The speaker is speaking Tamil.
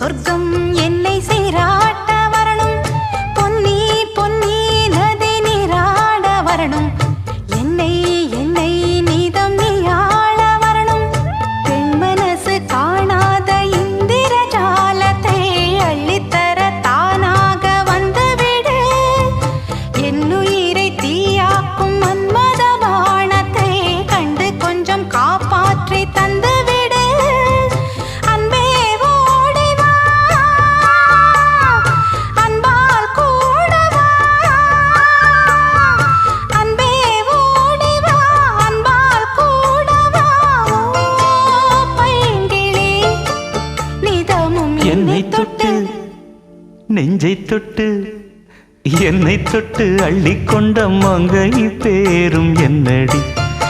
சொர்க்கம் என்னை சீராட்ட வரணும், பொன்னி பொன்னி நதி நீராட வரணும், என்னை என்னை நீதம் நீயாள வரணும். பெண் மனசு காணாத இந்திர ஜாலத்தை அள்ளித்தர தானாக வந்துவிடு. என்னுயிரை தீயாக்கும் மன்மத பாணத்தை கண்டு கொஞ்சம் காப்பாற்றி தந்துவிடு. அன்பே ஓடி வா, அன்பால் கூட வா. அன்பே ஓடி வா, அன்பால் கூட வா. ஓ பைங்கிளி, நிதமும் என்னை தொட்டு நெஞ்சை தொட்டு என்னை தொட்டு அள்ளிக்கொண்ட மங்கை பேரும் என்னடி.